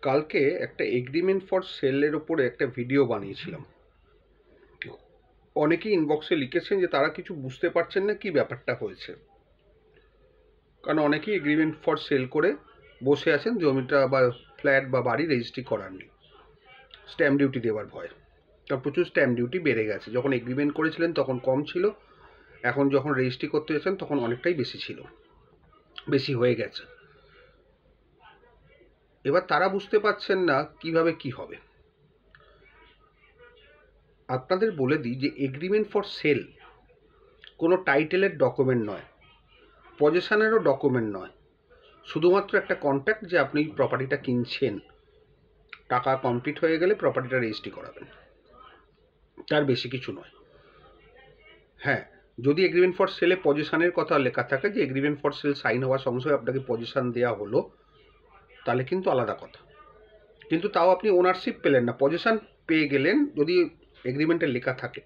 কালকে একটা agreement for সেলের ওপরে একটা ভিডিও বানিয়েছিলাম। অনেকেই ইনবক্সে লিখেছেন যে তারা কিছু বুঝতে পারছেন না কি ব্যাপারটা হয়েছে, কারণ অনেকেই এগ্রিমেন্ট ফর সেল করে বসে আছেন, জমিটা বা ফ্ল্যাট বা বাড়ি রেজিস্ট্রি করার নেই, স্ট্যাম্প ডিউটি দেওয়ার ভয়। কারণ প্রচুর স্ট্যাম্প ডিউটি বেড়ে গেছে, যখন এগ্রিমেন্ট করেছিলেন তখন কম ছিল, এখন যখন রেজিস্ট্রি করতে যাচ্ছেন তখন অনেকটাই বেশি ছিল, বেশি হয়ে গেছে। এবার তারা বুঝতে পারছেন না কিভাবে কি হবে। আপনাদের বলে দিই যে এগ্রিমেন্ট ফর সেল কোনো টাইটেলের ডকুমেন্ট নয়, পজেশনেরও ডকুমেন্ট নয়, শুধুমাত্র একটা কন্ট্রাক্ট যে আপনি প্রপার্টিটা কিনছেন, টাকা কমপ্লিট হয়ে গেলে প্রপার্টিটা রেজিস্ট্রি করাবেন, তার বেশি কিছু নয়। হ্যাঁ, যদি এগ্রিমেন্ট ফর সেলে পজেশনের কথা লেখা থাকে যে এগ্রিমেন্ট ফর সেল সাইন হওয়ার সঙ্গে সঙ্গে আপনাকে পজেশন দেওয়া হলো, তাহলে কিন্তু আলাদা কথা। কিন্তু তাও আপনি ওনারশিপ পেলেন না, পজেশন পেয়ে গেলেন যদি এগ্রিমেন্টে লেখা থাকে।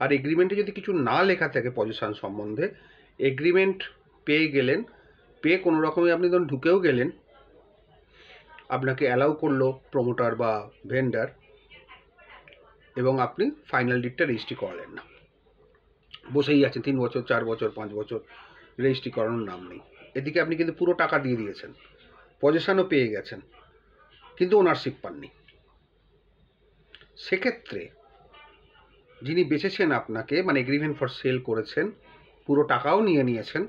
আর এগ্রিমেন্টে যদি কিছু না লেখা থাকে পজেশন সম্বন্ধে, এগ্রিমেন্ট পেয়ে গেলেন, পেয়ে কোনো রকমে আপনি ধরুন ঢুকেও গেলেন, আপনাকে অ্যালাউ করলো প্রমোটার বা ভেন্ডার, এবং আপনি ফাইনাল ডিডটা রেজিস্ট্রি করালেন না, বসেই আছেন 3 বছর 4 বছর 5 বছর, রেজিস্ট্রি করানোর নাম নেই। এদিকে আপনি কিন্তু পুরো টাকা দিয়ে দিয়েছেন, পজেশনও পেয়ে গেছেন, কিন্তু ওনারশিপ পাননি। সেক্ষেত্রে যিনি বেচেছেন আপনাকে, মানে এগ্রিমেন্ট ফর সেল করেছেন, পুরো টাকাও নিয়ে নিয়েছেন,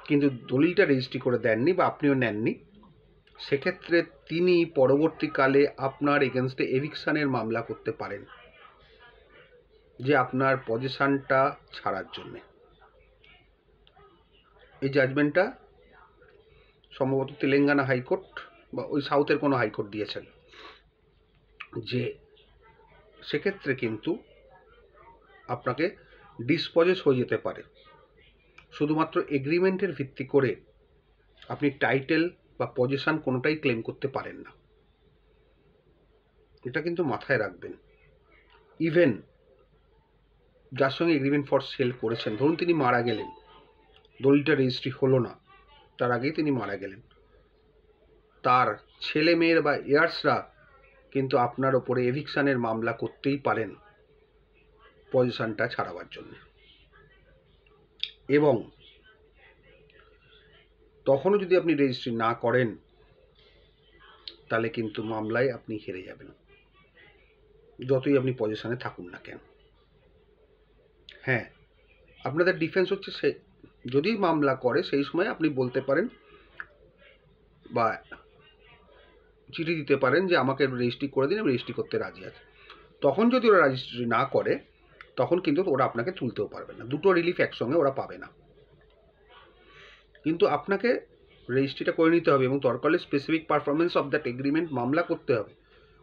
কিন্তু দলিলটা রেজিস্ট্রি করে দেননি বা আপনিও নেননি, সেক্ষেত্রে তিনি পরবর্তীকালে আপনার এগেনস্টে এভিকশনের মামলা করতে পারেন, যে আপনার পজিশনটা ছাড়ার জন্যে। এই জাজমেন্টটা সম্ভবত তেলেঙ্গানা হাইকোর্ট বা ওই সাউথের কোনো হাইকোর্ট দিয়েছেন, যে সেক্ষেত্রে কিন্তু আপনাকে ডিসপজেস হয়ে যেতে পারে। শুধুমাত্র এগ্রিমেন্টের ভিত্তি করে আপনি টাইটেল বা পজিশন কোনোটাই ক্লেম করতে পারেন না, এটা কিন্তু মাথায় রাখবেন। ইভেন যার সঙ্গে এগ্রিমেন্ট ফর সেল করেছেন, ধরুন তিনি মারা গেলেন, দলিলটা রেজিস্ট্রি হলো না, তার আগেই তিনি মারা গেলেন, তার ছেলে মেয়ের বা ইয়ার্সরা কিন্তু আপনার ওপরে এভিকশনের মামলা করতেই পারেন পজিশনটা ছাড়াবার জন্য। এবং তখনও যদি আপনি রেজিস্ট্রি না করেন, তাহলে কিন্তু মামলায় আপনি হেরে যাবেন, যতই আপনি পজিশনে থাকুন না কেন। হ্যাঁ, আপনাদের ডিফেন্স হচ্ছে, সে যদি মামলা করে সেই সময় আপনি বলতে পারেন বা চিঠি দিতে পারেন যে আমাকে রেজিস্ট্রি করে দিন, আমি রেজিস্ট্রি করতে রাজি আছি। তখন যদি ওরা রেজিস্ট্রি না করে, তখন কিন্তু ওরা আপনাকে তুলতেও পারবে না, দুটো রিলিফ একসঙ্গে ওরা পাবে না। কিন্তু আপনাকে রেজিস্ট্রিটা করে নিতে হবে এবং দরকার হলে specific performance of that agreement মামলা করতে হবে।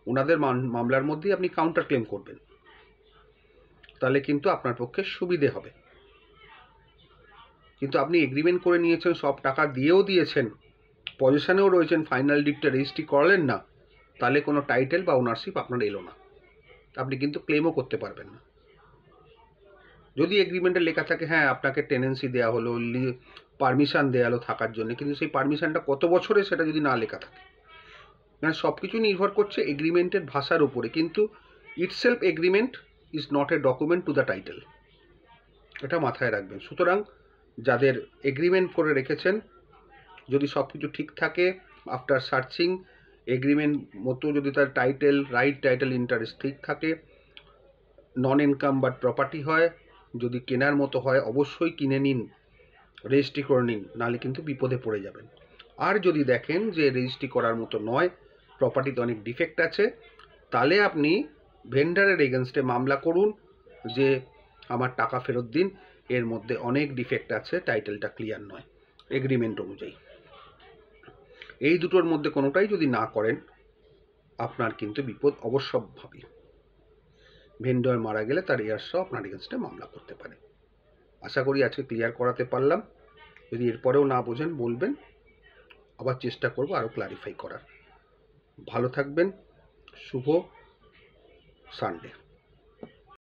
ওনাদের মামলার মধ্যেই আপনি কাউন্টার ক্লেম করবেন, তাহলে কিন্তু আপনার পক্ষে সুবিধে হবে। কিন্তু আপনি এগ্রিমেন্ট করে নিয়েছেন, সব টাকা দিয়েও দিয়েছেন, পজিশনেও রয়েছেন, ফাইনাল ডিডটা রেজিস্ট্রি করলেন না, তাহলে কোনো টাইটেল বা ওনারশিপ আপনার এলো না, আপনি কিন্তু ক্লেমও করতে পারবেন না। যদি এগ্রিমেন্টে লেখা থাকে হ্যাঁ আপনাকে টেনেন্সি দেওয়া হলো, পারমিশন দেওয়া হলো থাকার জন্য, কিন্তু সেই পারমিশনটা কত বছরে সেটা যদি না লেখা থাকে, মানে সব কিছু নির্ভর করছে এগ্রিমেন্টের ভাষার উপরে। কিন্তু itself agreement is not a document to the title, এটা মাথায় রাখবেন। সুতরাং যাদের এগ্রিমেন্ট করে রেখেছেন, যদি সব কিছু ঠিক থাকে, আফটার সার্চিং এগ্রিমেন্ট মতো যদি তার টাইটেল, রাইট টাইটেল, ইন্টারেস্ট ঠিক থাকে, নন ইনকাম বাট প্রপার্টি হয়, যদি কেনার মতো হয়, অবশ্যই কিনে নিন, রেজিস্ট্রি করে নিন, নাহলে কিন্তু বিপদে পড়ে যাবেন। আর যদি দেখেন যে রেজিস্ট্রি করার মতো নয়, প্রপার্টিতে অনেক ডিফেক্ট আছে, তাহলে আপনি ভেন্ডারের এগেনস্টে মামলা করুন যে আমার টাকা ফেরত দিন, এর মধ্যে অনেক ডিফেক্ট আছে, টাইটেলটা ক্লিয়ার নয় এগ্রিমেন্ট অনুযায়ী। এই দুটোর মধ্যে কোনোটাই যদি না করেন, আপনার কিন্তু বিপদ অবশ্যম্ভাবী। ভেন্ডর মারা গেলে তার ইয়ার্সও আপনার এগেনস্টে মামলা করতে পারে। আশা করি আজকে ক্লিয়ার করাতে পারলাম। যদি এরপরেও না বোঝেন বলবেন, আবার চেষ্টা করব আরও ক্লারিফাই করার। ভালো থাকবেন, শুভ সানডে।